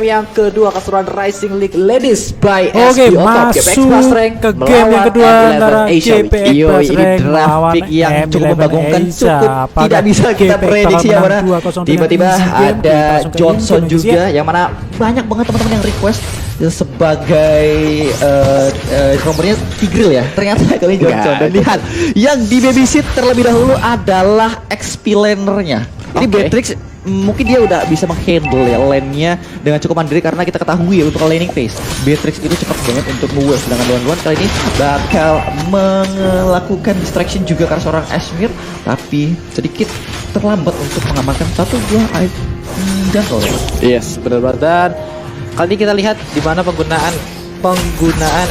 yang kedua keseruan Rising League Ladies by Oke, SBO Top masuk ke game yang kedua antara GPX Iyo, Plus ini Rank draft melawan pick yang cukup M11 membagongkan, Asia. cukup Apakah tidak bisa kita GPX prediksi bakal ya mana. menang 2-0 Tiba-tiba dengan easy game? ada Kita langsung ke Johnson game juga ya. yang mana banyak banget teman-teman yang request sebagai nomornya Tigril ya. Ternyata kali ini Johnson. Dan lihat yang di babysit terlebih dahulu adalah XP lanernya. Ini Beatrix mungkin dia udah bisa menghandle ya lane-nya dengan cukup mandiri karena kita ketahui ya untuk laning phase Beatrix itu cepat banget untuk move, sedangkan Luan kali ini bakal melakukan distraction juga karena seorang Ashmere tapi sedikit terlambat untuk mengamankan satu buah jungle. Yes, benar banget. Dan kali ini kita lihat di mana penggunaan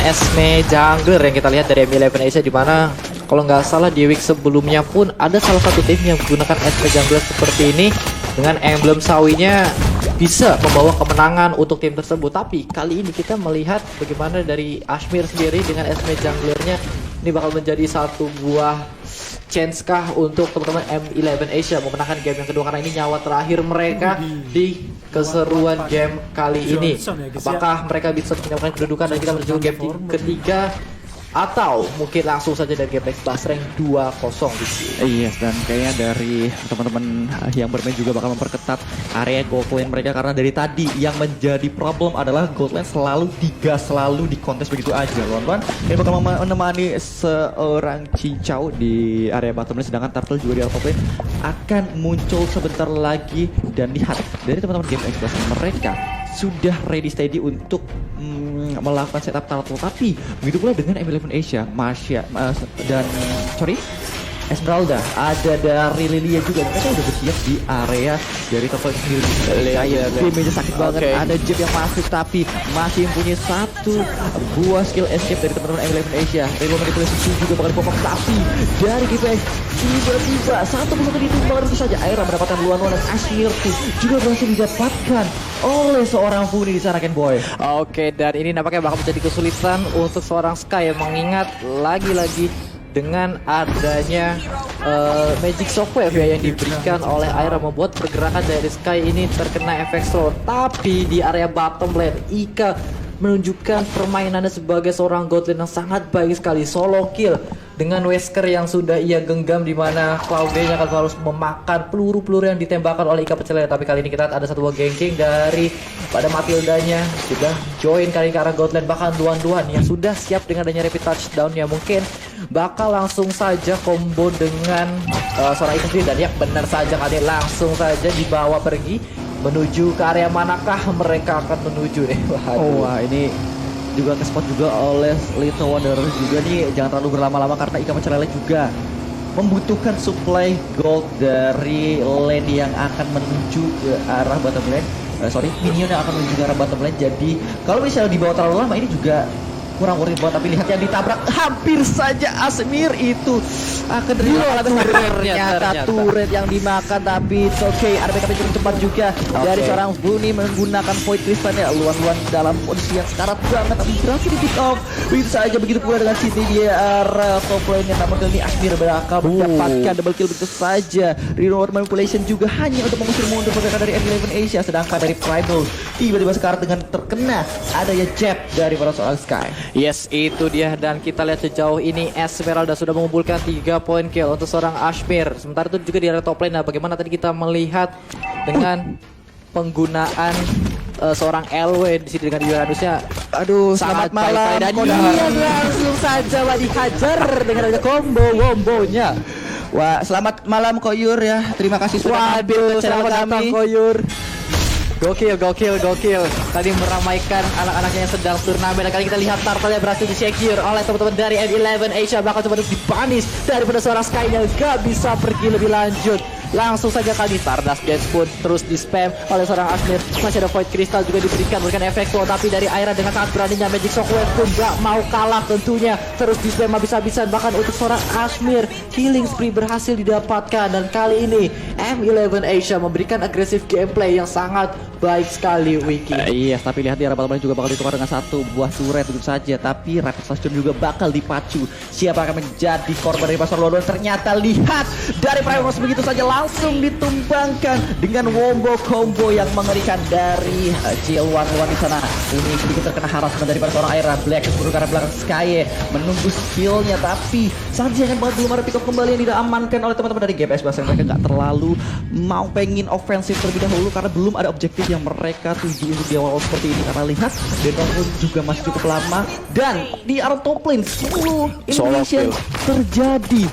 Esme Jungler yang kita lihat dari M11 Asia, di mana kalau nggak salah di week sebelumnya pun ada salah satu tim yang menggunakan Esme Jungler seperti ini dengan emblem sawinya bisa membawa kemenangan untuk tim tersebut. Tapi kali ini kita melihat bagaimana dari Ashmere sendiri dengan Esme Junglernya ini bakal menjadi satu buah chance kah untuk teman-teman M11 Asia memenangkan game yang kedua, karena ini nyawa terakhir mereka di keseruan game kali ini. Apakah mereka bisa menyamakan kedudukan dan kita menuju game ketiga, atau mungkin langsung saja dari GPX Plus Rank 2-0 di sini. Yes, dan kayaknya dari teman-teman yang bermain juga bakal memperketat area gold lane mereka, karena dari tadi yang menjadi problem adalah gold lane selalu digas, selalu dikontes begitu aja. Luan ini bakal menemani seorang Cincau di area bottom lane, sedangkan Turtle juga di area top lane akan muncul sebentar lagi. Dan lihat dari teman-teman GPX Plus, mereka sudah ready steady untuk melakukan setup Turtle, tapi begitu pula dengan M11 Asia, Masya dan Esmeralda, ada dari Lilia juga. Mereka udah bersiap di area dari Turtle sendiri. Damage sakit banget. Ada Jeb yang masuk tapi masih mempunyai satu buah skill escape dari teman-teman M11 Asia. Reload manipulasi juga bakal dipokok, tapi dari GPX tiba-tiba satu musuh ditumbang itu saja. Aira mendapatkan luan-luan dan Ashmere juga berhasil didapatkan oleh seorang Funi di sana, Ken Boy. Oke, dan ini nampaknya bakal menjadi kesulitan untuk seorang Sky, yang mengingat lagi-lagi dengan adanya Magic Shockwave ya yang diberikan oleh Aira, membuat pergerakan dari Sky ini terkena efek slow. Tapi di area bottom lane, Ika menunjukkan permainannya sebagai seorang god lane yang sangat baik sekali. Solo kill dengan Wesker yang sudah ia genggam, di mana Claude-nya akan harus memakan peluru-peluru yang ditembakkan oleh Ika pecel. Tapi kali ini kita lihat ada satu buah ganking dari pada Matildanya sudah join kali ke arah god lane, bahkan Duan yang sudah siap dengan adanya rapid touchdown yang mungkin bakal langsung saja combo dengan seorang Ika sendiri. Dan ya benar saja, kali langsung saja dibawa pergi menuju ke area manakah mereka akan menuju nih. Wah, ini juga ke spot juga oleh Little Wanderers juga nih. Jangan terlalu berlama-lama karena Ika Mecelele juga membutuhkan supply gold dari lane yang akan menuju ke arah bottom lane. Minion yang akan menuju ke arah bottom lane. Jadi kalau misalnya dibawa terlalu lama ini juga kurang worth it banget. Tapi lihat yang ditabrak, hampir saja Ashmere itu akan ternyata turret yang dimakan. Tapi it's okay, ada backup yang cukup cepat juga dari seorang Bunny menggunakan Void Crystal-nya. Luan dalam kondisi yang sekarat banget, tapi berhasil di pick off. Begitu saja, begitu pula dengan City di arah top lane-nya. Namun kali ini Ashmere bakal mendapatkan double kill begitu saja. Reload manipulation juga hanya untuk mengusir mundur pergerakan dari M11 Asia, sedangkan dari Primal tiba-tiba sekarang dengan terkena adanya jab dari para seorang Sky. Yes, itu dia. Dan kita lihat sejauh ini Esmeralda sudah mengumpulkan 3 poin kill untuk seorang Ashmere. Sementara itu juga di area top lane. Nah, bagaimana tadi kita melihat dengan penggunaan seorang LW di sini dengan Uranusnya. Aduh, selamat malam. Dan langsung saja dihajar dengan ada combo-wombonya. Wah, selamat malam Koyur ya. Terima kasih sudah Waduh, selamat datang Koyur. Gokil. Tadi meramaikan anak-anaknya yang sedang turnamen. Dan kali kita lihat Turtle-nya berhasil di-secure oleh teman-teman dari M11 Asia. Bakal coba untuk dipanis daripada seorang Sky yang gak bisa pergi lebih lanjut. Langsung saja kali Stardust Dance pun terus di-spam oleh seorang Ashmere. Masih ada Void Crystal juga diberikan efek slow. Tapi dari Aira dengan sangat beraninya Magic Shockwave pun gak mau kalah tentunya. Terus di-spam habis-habisan. Bahkan untuk seorang Ashmere, killing spree berhasil didapatkan. Dan kali ini M11 Asia memberikan agresif gameplay yang sangat baik sekali, Wiki. Iya, tapi lihat di arah bottom lane juga bakal ditukar dengan satu buah turret tentu saja. Tapi rapid touchdown juga bakal dipacu. Siapa akan menjadi korban dari pasar London? Ternyata lihat dari Primus begitu saja langsung ditumbangkan dengan wombo combo yang mengerikan dari GL11 di sana. Ini sedikit terkena harassment daripada seorang Aira. Black seluruh karena belakang Sky menunggu skillnya, tapi sangat sayang banget belum ada pick up kembali yang tidak amankan oleh teman-teman dari GPX. Bahkan mereka nggak terlalu mau pengen ofensif terlebih dahulu karena belum ada objektif yang mereka tuju untuk di awal seperti ini. Karena lihat Denong pun juga masih cukup lama dan di arah top lane 10 Indonesia terjadi.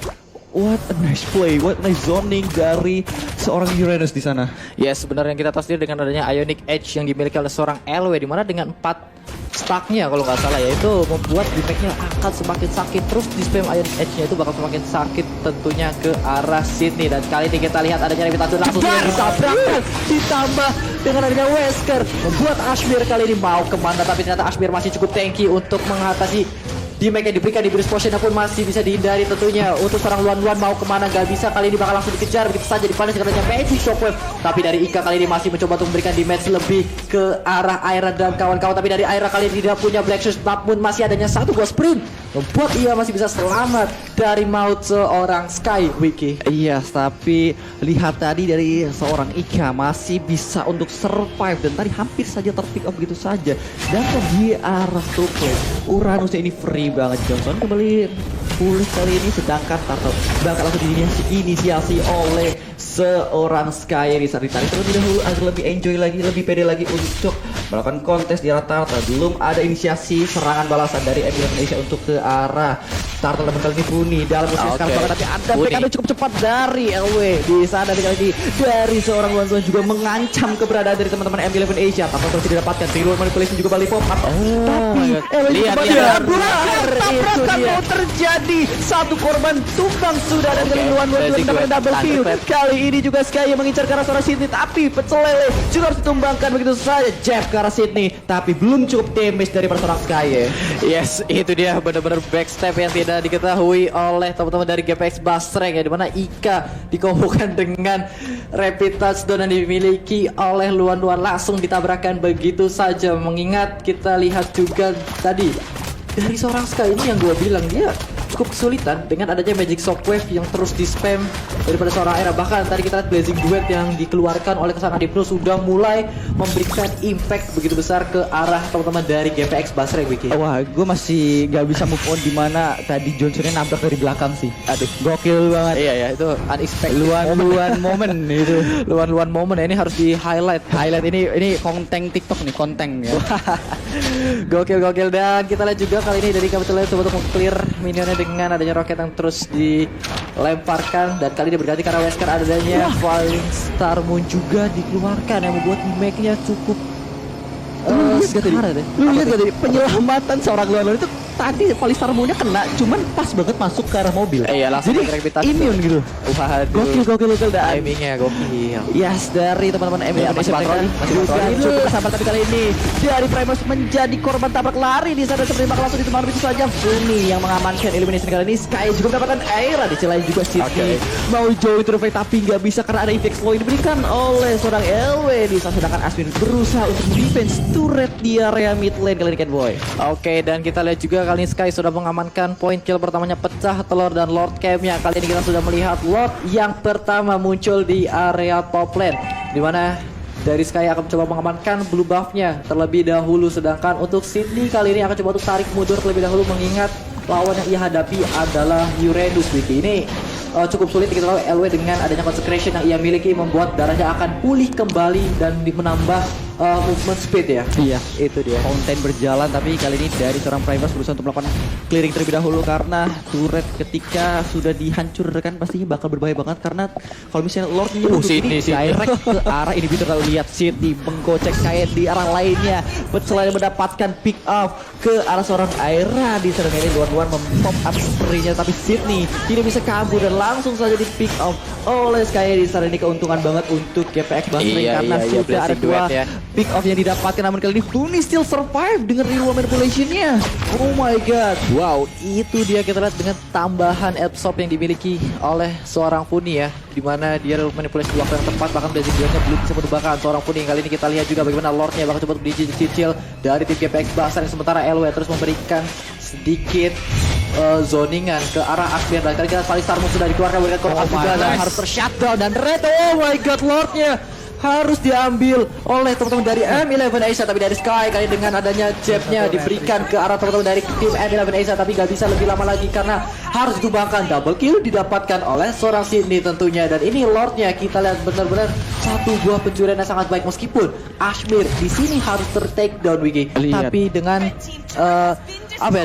What a nice play, what a nice zoning dari seorang Uranus di sana. Ya sebenarnya kita tahu sendiri dengan adanya Ionic Edge yang dimiliki oleh seorang LW, dimana dengan 4 stacknya kalau nggak salah ya, itu membuat damage-nya akan semakin sakit. Terus di spam Ionic Edge-nya itu bakal semakin sakit tentunya ke arah Sydney. Dan kali ini kita lihat adanya reputasi langsung ditabrakkan, ditambah dengan adanya Wesker membuat Ashmir kali ini mau kemana, tapi ternyata Ashmir masih cukup tanky untuk mengatasi damage yang diberikan di burst potion pun masih bisa dihindari tentunya. Untuk seorang Luan mau kemana gak bisa, kali ini bakal langsung dikejar begitu saja dipunish karena Magic Shockwave. Tapi dari Ika kali ini masih mencoba untuk memberikan damage lebih ke arah Aira dan kawan-kawan, tapi dari Aira kali ini tidak punya Black Shoes, namun masih adanya satu ghost sprint membuat ia masih bisa selamat dari maut seorang Sky, Wiki. Iya, tapi lihat tadi dari seorang Ika masih bisa untuk survive dan tadi hampir saja terpick up begitu saja. Dan di arah top lane Uranusnya ini free banget. Johnson kembali pulih kali ini, sedangkan Turtle bakal langsung diinisiasi oleh seorang Sky di saat ditarik terlebih dahulu agar lebih enjoy lagi, lebih pede lagi untuk melakukan kontes di arah Turtle. Belum ada inisiasi serangan balasan dari ML Indonesia untuk ke arah Turtle dan kali ini Puni dalam posisi sekarang banget, tapi ada PKB cukup cepat dari LW di sana. Dan kali ini dari seorang Luan juga mengancam keberadaan dari teman-teman M11 Asia. Tapi terus didapatkan Real Manipulation juga balik pop up, tapi lihat tabrakan mau terjadi, satu korban tumbang sudah. Dan kali Luan mendapatkan double kill. Kali ini juga Sky yang mengincar ke arah seorang Sydney, tapi pecel lele juga harus ditumbangkan begitu saja. Jab ke arah Sydney, tapi belum cukup damage dari seorang Sky. Yes, itu dia benar-benar backstep yang tidak diketahui oleh teman-teman dari GPX Basreng ya, dimana Ika dikombokan dengan rapid touchdown yang dimiliki oleh Luan langsung ditabrakkan begitu saja. Mengingat kita lihat juga tadi dari seorang Sky ini yang gue bilang dia cukup kesulitan dengan adanya Magic Shockwave yang terus di spam daripada seorang Aira. Bahkan tadi kita lihat Blazing Duet yang dikeluarkan oleh kesan Adipno sudah mulai memberikan impact begitu besar ke arah teman-teman dari GPX Basreng, Wiki. Wah, gue masih gak bisa move on dimana tadi Johnsonnya nabrak dari belakang sih. Aduh, gokil banget. Iya ya, itu unexpected Luan momen itu. Luan momen ya, ini harus di highlight. Ini konten TikTok nih, konten ya. Gokil. Dan kita lihat juga kali ini dari Capital coba untuk clear minionnya dengan adanya roket yang terus dilemparkan. Dan kali ini berganti karena Wesker adanya Falling Star Moon juga dikeluarkan yang membuat damage-nya cukup sederhana deh. Lu lihat gak tadi penyelamatan seorang Luan itu tadi Falling Star Moon-nya kena, cuman pas banget masuk ke arah mobil. Iya, langsung jadi immune gitu. Gokil dah. Timingnya gokil. Yes, dari teman-teman ML masih patroli. Cukup sabar, tapi kali ini dari Primus menjadi korban tabrak lari di sana seperti bakal langsung ditemani begitu saja. Funi yang mengamankan elimination kali ini. Sky juga mendapatkan Aira di sisi lain juga Sydney mau join to the fight tapi nggak bisa karena ada effect slow yang diberikan oleh seorang LW di sana, sedangkan Aswin berusaha untuk defense turret di area mid lane kali ini Catboy. Oke, dan kita lihat juga kali ini Sky sudah mengamankan poin kill pertamanya, pecah telur dan Lord Camp-nya. Kali ini kita sudah melihat Lord yang pertama muncul di area top lane, dimana dari Sky akan coba mengamankan blue buff-nya terlebih dahulu. Sedangkan untuk Sydney kali ini akan coba untuk tarik mundur terlebih dahulu, mengingat lawan yang ia hadapi adalah Uranus, Wiki. Ini cukup sulit kita tahu. LW dengan adanya consecration yang ia miliki membuat darahnya akan pulih kembali dan menambah movement speed ya. Iya, itu dia. Konten berjalan, tapi kali ini dari seorang Primus berusaha untuk melakukan clearing terlebih dahulu karena turret ketika sudah dihancurkan pastinya bakal berbahaya banget. Karena kalau misalnya Lord ini direct ke arah inhibitor, kalau lihat Sydney menggocek kayak di arah lainnya, selain mendapatkan pick up ke arah seorang Aira di sana. Ini Luan mem-pop up spree-nya, tapi Sydney tidak bisa kabur dan langsung saja di pick up oleh Sky di sana. Ini keuntungan banget untuk GPX Basreng karena sudah ada dua pick off yang didapatkan, namun kali ini Funi still survive dengan real manipulation-nya. Oh my god. Wow, itu dia kita lihat dengan tambahan absorb yang dimiliki oleh seorang Funi ya, dimana dia manipulasi waktu yang tepat, bahkan Blazing Duel-nya belum bisa menubahkan seorang Funi. Kali ini kita lihat juga bagaimana Lord-nya bakal coba untuk dicicil dari tim GPX Basreng, sementara LW terus memberikan sedikit zoningan ke arah Akbir. Dan kali kita Alistar Moon sudah dikeluarkan berikan kotak juga dan harus tershutdown. Dan Red, oh my god, Lordnya harus diambil oleh teman-teman dari M11 Asia, tapi dari Sky kali dengan adanya jabnya diberikan ke arah teman-teman dari tim M11 Asia, tapi gak bisa lebih lama lagi karena harus ditumbangkan. Double kill didapatkan oleh seorang Sydney tentunya, dan ini Lordnya kita lihat benar-benar satu buah pencurian yang sangat baik meskipun Ashmir di sini harus ter-take down Wiki, tapi dengan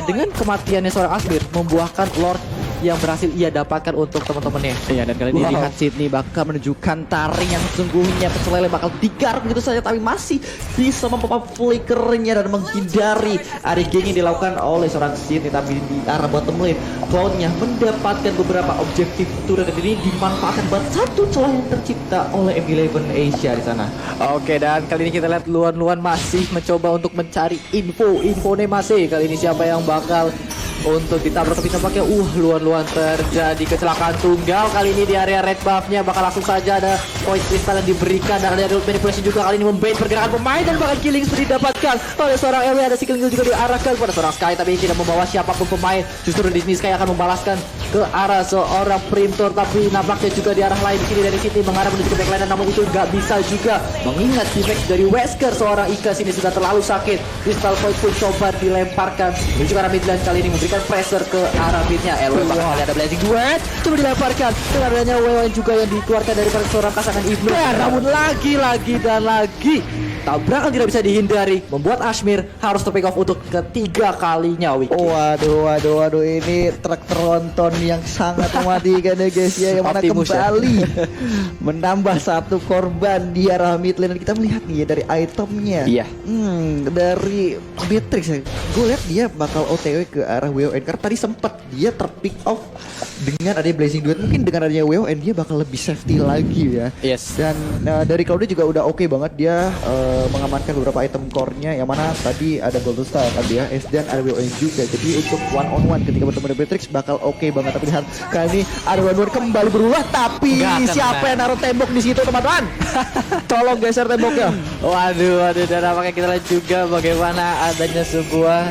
dengan kematiannya seorang Ashmir membuahkan Lord yang berhasil ia dapatkan untuk teman-temannya. Iya, dan kali ini lihat Sydney bakal menunjukkan taring yang sesungguhnya. Pecel lele bakal digaruk begitu saja, tapi masih bisa mempop flickernya dan menghindari geng yang dilakukan oleh seorang Sydney. Tapi di arah bottom lane, Cloud-nya mendapatkan beberapa objektif turret, dan ini dimanfaatkan buat satu celah yang tercipta oleh M11 Asia di sana. Oke, dan kali ini kita lihat Luan masih mencoba untuk mencari infonya masih. Kali ini siapa yang bakal untuk ditabrak, tapi tampaknya Luan terjadi kecelakaan tunggal kali ini di area red buff-nya. Bakal langsung saja ada point crystal yang diberikan, dan ada manipulation juga kali ini membait pergerakan pemain, dan bakal killing spree didapatkan oleh seorang LW. Ada killing juga diarahkan kepada seorang Sky, tapi tidak membawa siapapun pemain. Justru di sini Sky akan membalaskan ke arah seorang Primtor, tapi nampaknya juga di arah lain di sini dari City mengarah menuju ke backline, namun itu nggak bisa juga mengingat defect dari Wesker. Seorang Ika sini sudah terlalu sakit. Crystal point pun coba dilemparkan menuju ke arah mid lane, kali ini memberikan pressure ke arah midnya. LW bakal ada Blazing Duet coba dilemparkan dengan adanya WW juga yang dikeluarkan dari seorang pasangan Ibnu. Namun lagi tabrakan tidak bisa dihindari, membuat Ashmir harus pick off untuk ketiga kalinya. Wiki. Waduh, ini truk tronton yang sangat mematikan ya guys ya, yang mana kembali menambah satu korban di arah mid lane. Kita melihat nih ya dari itemnya. Iya. Dari Beatrix ya, gue lihat dia bakal OTW ke arah WON karena tadi sempat dia terpick off dengan adanya Blazing Duet. Mungkin dengan adanya WON dia bakal lebih safety lagi ya. Yes. Dan dari Cloud juga udah oke banget dia mengamankan beberapa item core-nya, yang mana tadi ada Golden Star, ada ya dan ada WON juga. Jadi untuk one on one ketika bertemu dengan Beatrix bakal oke banget. Tapi lihat kali ini ada one kembali berulah, tapi siapa yang naruh tembok di situ teman-teman? Tolong geser temboknya. Waduh, dan apakah kita lihat juga bagaimana adanya sebuah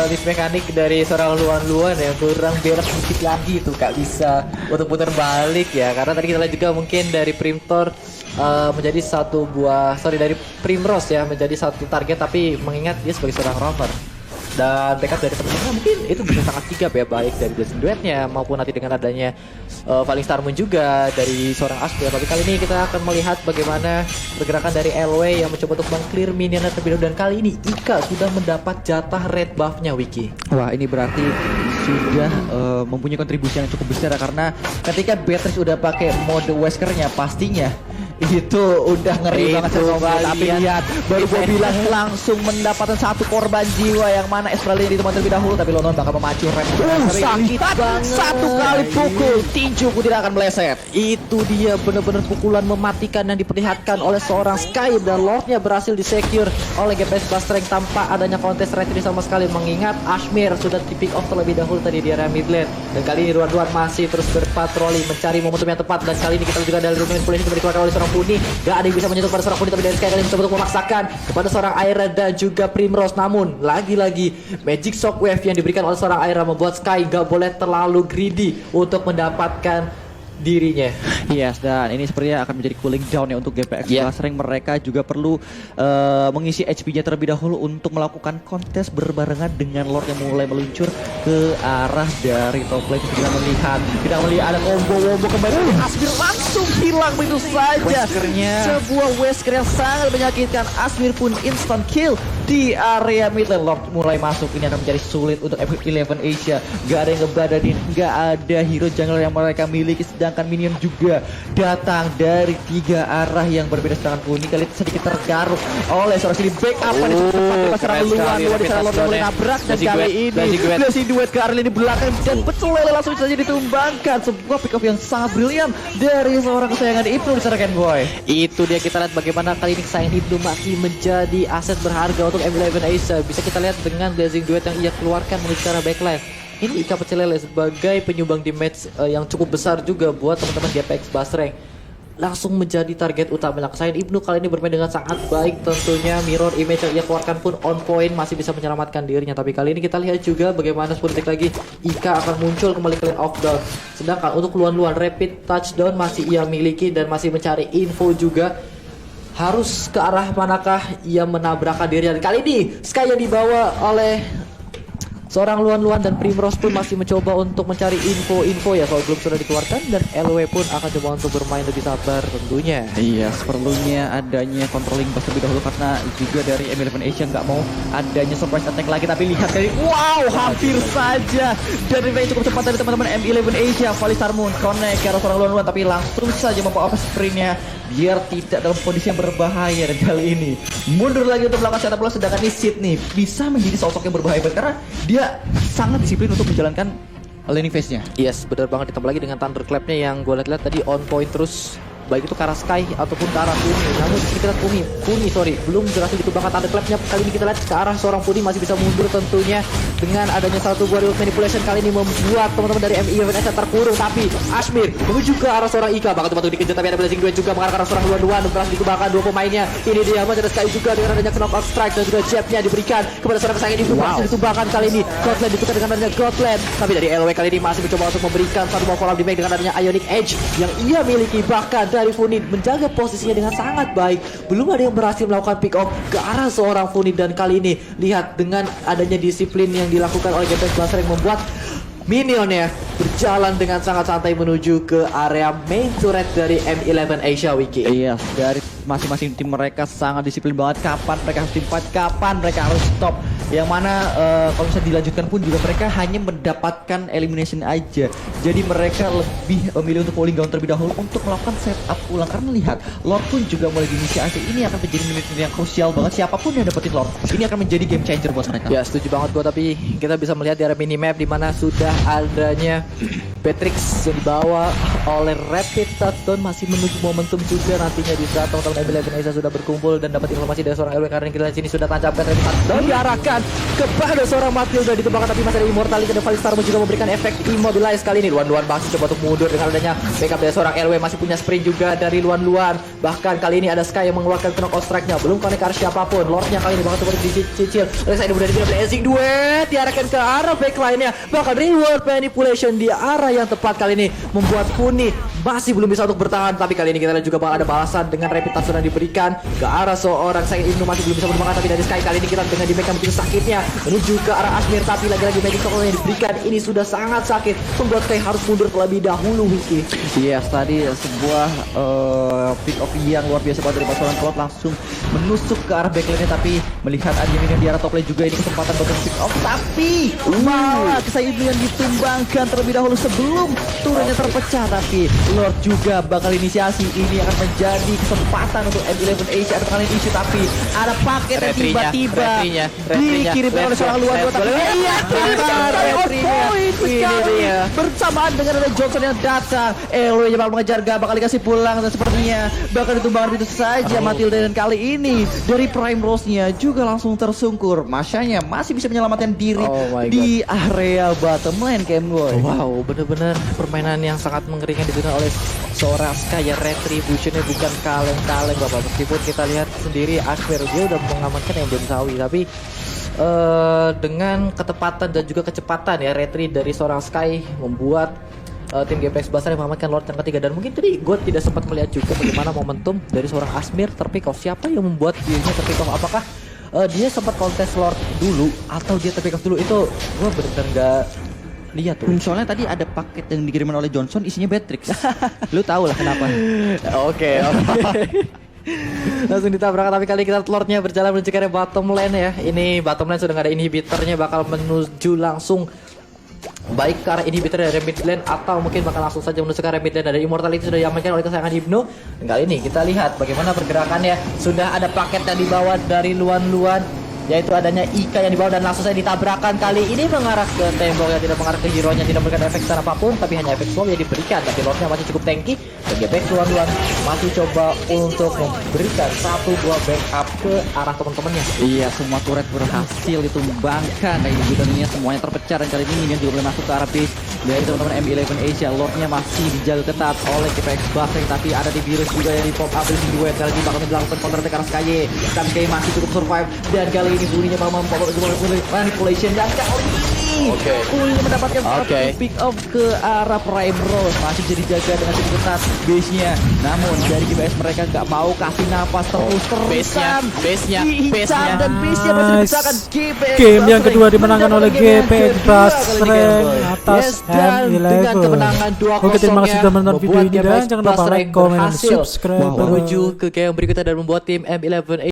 miss mekanik dari seorang Luan yang kurang beres sedikit lagi tuh, gak bisa untuk putar balik ya, karena tadi kita lihat juga mungkin dari Primtor menjadi dari Primrose ya menjadi satu target, tapi mengingat dia sebagai seorang rover dan backup dari teman-teman mungkin itu bisa sangat sigap ya, baik dari Blazing Duetnya maupun nanti dengan adanya Falling Star Moon juga dari seorang Aspir. Tapi kali ini kita akan melihat bagaimana pergerakan dari LW yang mencoba untuk meng-clear minion terlebih dahulu, dan kali ini Ika sudah mendapat jatah red buff-nya Wiki. Wah, ini berarti sudah mempunyai kontribusi yang cukup besar, karena ketika Beatrix udah pakai mode Weskernya pastinya itu udah ngeri banget. Tapi lihat baru gue bilang langsung mendapatkan satu korban jiwa, yang mana Australia ditemukan terlebih dahulu, tapi London bakal memacu rem. Sakit banget. Satu kali pukul tinjuku tidak akan meleset. Itu dia benar-benar pukulan mematikan yang diperlihatkan oleh seorang Sky, dan Lordnya berhasil disecure oleh GPS Bastreng tanpa adanya kontes retri sama sekali, mengingat Ashmir sudah di pick off terlebih dahulu tadi di area mid lane. Dan kali ini Luan masih terus berpatroli mencari momentum yang tepat, dan kali ini kita juga dari rumah polisi dikeluarkan oleh seorang Puni. Gak ada yang bisa menyentuh pada seorang Puni, tapi dari Sky kali ini mencoba untuk memaksakan kepada seorang Aira dan juga Primrose. Namun lagi-lagi Magic Shockwave yang diberikan oleh seorang Aira membuat Sky gak boleh terlalu greedy untuk mendapatkan dirinya. Yes, dan ini sepertinya akan menjadi cooling down ya untuk GPX Bastreng. Mereka juga perlu mengisi HP-nya terlebih dahulu untuk melakukan kontes berbarengan dengan Lord yang mulai meluncur ke arah dari top lane. Kita melihat ada combo kembali. Asmir langsung hilang begitu saja. Sebuah Wesker yang sangat menyakitkan. Asmir pun instant kill di area mid lane. Lord mulai masuk, ini akan menjadi sulit untuk M11 Asia. Gak ada yang ngebadanin, gak ada hero jungle yang mereka miliki, sedangkan minion juga datang dari tiga arah yang berbeda. Sedangkan Puni kali sedikit tergaruk oleh seorang sini backup pada cepat serang Luan diserang Lord mulai nabrak, dan kali ini Blazing Duet ke arah ini belakang, dan Pecel Lele langsung saja ditumbangkan. Sebuah pick off yang sangat brilian dari seorang kesayangan Ibnu diserahkan boy. Itu dia, kita lihat bagaimana kali ini kesayangan Ibnu masih menjadi aset berharga untuk M11 Asia. Bisa kita lihat dengan Blazing Duet yang ia keluarkan menuju ke arah backline. Ini Ika Pecel Lele sebagai penyumbang damage yang cukup besar juga buat teman-teman GPX Bastreng. langsung menjadi target utama. Selain Ibnu kali ini bermain dengan sangat baik tentunya. Mirror image yang ia keluarkan pun on point, masih bisa menyelamatkan dirinya. Tapi kali ini kita lihat juga bagaimana 10 detik lagi Ika akan muncul kembali ke lane of down. Sedangkan untuk luan-luan rapid touchdown masih ia miliki dan masih mencari info juga. Harus ke arah manakah ia menabrakkan dirinya. Kali ini Sky yang dibawa oleh seorang luan-luan dan Primrose pun masih mencoba untuk mencari info-info ya, soal belum sudah dikeluarkan, dan LW pun akan coba untuk bermain lebih sabar tentunya. Iya, seperlunya adanya controlling bus lebih dahulu karena juga dari M11 Asia nggak mau adanya surprise attack lagi. Tapi lihat dari wow, hampir saja dari replay cukup cepat dari teman-teman M11 Asia. Valistar Moon connect ke arah seorang luan-luan tapi langsung saja membawa sprintnya biar tidak dalam kondisi yang berbahaya. Dan kali ini mundur lagi untuk melakukan setup bola, sedangkan ini Sydney bisa menjadi sosok yang berbahaya karena dia sangat disiplin untuk menjalankan laning phase-nya. Yes, benar banget, ditambah lagi dengan Thunderclap-nya yang gue lihat tadi on point terus, baik itu ke arah Sky ataupun ke arah Puni. Namun di sini kita lihat Puni belum berhasil dikembangkan Thunderclap-nya. Kali ini kita lihat ke arah seorang Puni masih bisa mundur tentunya dengan adanya satu buah manipulation. Kali ini membuat teman-teman dari MI terkurung, tapi Ashmir menuju ke arah seorang Ika, bakal teman-teman dikejar tapi ada blessing duet juga mengarah ke arah seorang luan-luan, berhasil dikembangkan dua pemainnya. Ini dia masih ada Sky juga dengan adanya knockout strike dan juga jab-nya diberikan kepada seorang kesayangan ini. Berhasil ditumbangkan kali ini. Godland ditukar dengan adanya Godland, tapi dari LW kali ini masih mencoba untuk memberikan satu buah follow damage dengan adanya Ionic Edge yang ia miliki. Bahkan dari Funid menjaga posisinya dengan sangat baik, belum ada yang berhasil melakukan pick off ke arah seorang Funid. Dan kali ini lihat dengan adanya disiplin yang dilakukan oleh Gameplay Blaster yang membuat minionnya berjalan dengan sangat santai menuju ke area main turret dari M11 Asia Wiki. Iya, dari masing-masing tim mereka sangat disiplin banget kapan mereka harus team fight, kapan mereka harus stop. Yang mana kalau bisa dilanjutkan pun juga mereka hanya mendapatkan elimination aja. Jadi mereka lebih memilih untuk falling down terlebih dahulu untuk melakukan setup ulang. Karena lihat, Lord pun juga mulai diinisiasi. Ini akan menjadi menit yang krusial banget. Siapapun yang dapetin Lord, ini akan menjadi game changer buat mereka. Ya, setuju banget gua, tapi kita bisa melihat di area minimap di mana sudah adanya Patrix yang dibawa oleh Rapid Touchdown masih menunggu momentum juga nantinya di saat teman-teman M11 Asia sudah berkumpul dan dapat informasi dari seorang LW. Karena kita lihat sini sudah tancapkan Rapid Touchdown diarahkan kepada seorang Matilda, ditembakkan tapi masih ada Immortality dan Valistar juga memberikan efek immobilize. Kali ini luan-luan masih coba untuk mundur dengan adanya backup dari seorang LW, masih punya sprint juga dari luan-luan. Bahkan kali ini ada Sky yang mengeluarkan knockout strike-nya, belum connect ke arah siapapun. Lordnya kali ini bakal coba dicicil. Reza ini udah diberi blessing duet diarahkan ke arah backline-nya, bahkan reward manipulation di arah yang tepat kali ini membuat Puni masih belum bisa untuk bertahan. Tapi kali ini kita lihat juga bakal ada balasan dengan rapid touchdown yang diberikan ke arah seorang Sky. Ibnu masih belum bisa bermakan, tapi dari Sky kali ini kita dengan di-make begitu sakitnya menuju ke arah Ashmir, tapi lagi-lagi magic circle yang diberikan ini sudah sangat sakit membuat Sky harus mundur terlebih dahulu. Wiki. Yes, tadi sebuah pick off yang luar biasa banget dari pasukan Cloud, langsung menusuk ke arah backline-nya, tapi melihat Anjing yang di arah top lane juga ini kesempatan buat pick off, tapi malah Ibnu yang ditumbangkan terlebih dahulu sebelum turunnya terpecah. Tapi Lord juga bakal inisiasi, ini akan menjadi kesempatan untuk M11 Asia untuk kali ini, tapi ada paket yang tiba-tiba dikirimkan oleh seorang luar tapi iya, bersamaan dengan ada Johnson yang datang. LW bakal mengejar, gak bakal dikasih pulang dan sepertinya bakal ditumbangkan begitu saja Matilda. Dan kali ini dari Prime Rose-nya juga langsung tersungkur. Masyanya masih bisa menyelamatkan diri di area bottom lane Game Boy. Wow, bener-bener permainan yang sangat mengerikan ditunjukkan oleh seorang Sky. Retribution-nya bukan kaleng-kaleng Bapak. Meskipun kita lihat sendiri Ashmir dia udah mengamankan yang belum sawi, tapi dengan ketepatan dan juga kecepatan ya retri dari seorang Sky membuat tim GPX Blaster yang mengamankan Lord yang ketiga. Dan mungkin tadi gue tidak sempat melihat juga bagaimana momentum dari seorang Ashmir terpick off. Siapa yang membuat dirinya terpick off? Apakah dia sempat kontes Lord dulu atau dia terpick off dulu? Itu gue benar-benar nggak lihat tuh. Soalnya tadi ada paket yang dikirimkan oleh Johnson isinya Batrix. Lu tahu lah kenapa. Oke. Langsung ditabrak, tapi kali kita Lordnya berjalan menuju ke bottom lane ya. Ini bottom lane sudah nggak ada inhibitornya, bakal menuju langsung baik ke arah inhibitor dari mid lane atau mungkin bakal langsung saja menuju ke arah mid lane. Dari Immortality sudah diamankan oleh kesayangan Ibnu. Dan kali ini kita lihat bagaimana pergerakannya. Sudah ada paket yang dibawa dari luan-luan, yaitu adanya Ika yang dibawa dan langsung saja ditabrakan. Kali ini mengarah ke tembok yang tidak mengarah ke hero-nya, tidak memberikan efek secara apapun, tapi hanya efek slow yang diberikan. Tapi Lordnya masih cukup tanky GPX tuan-tuan masih coba untuk memberikan satu buah backup ke arah teman-temannya. Iya, semua turret berhasil ditumbangkan dan juga semuanya terpecah, dan kali ini minion juga boleh masuk ke arah base dari teman-teman M11 Asia. Lordnya masih dijaga ketat oleh GPX Buffing, tapi ada di virus juga yang di pop up di duet. Kali ini bakal dilakukan counter attack arah Sky, tapi Sky masih cukup survive, dan kali ini Buninya bakal membawa manipulation, dan kali ini Buninya mendapatkan satu pick up ke arah Prime Rose, masih jadi jaga dengan cukup ketat base-nya. Namun dari GPX mereka nggak mau kasih napas terus-terusan. Base-nya dan base-nya masih dipecahkan. GPX Game yang Buffing kedua dimenangkan oleh GPX Buffing atas dan dengan M11. kemenangan 2-0 Oke, terima kasih sudah menonton video ini dan jangan lupa like, komen, dan subscribe. menuju ke game berikutnya dan membuat tim M11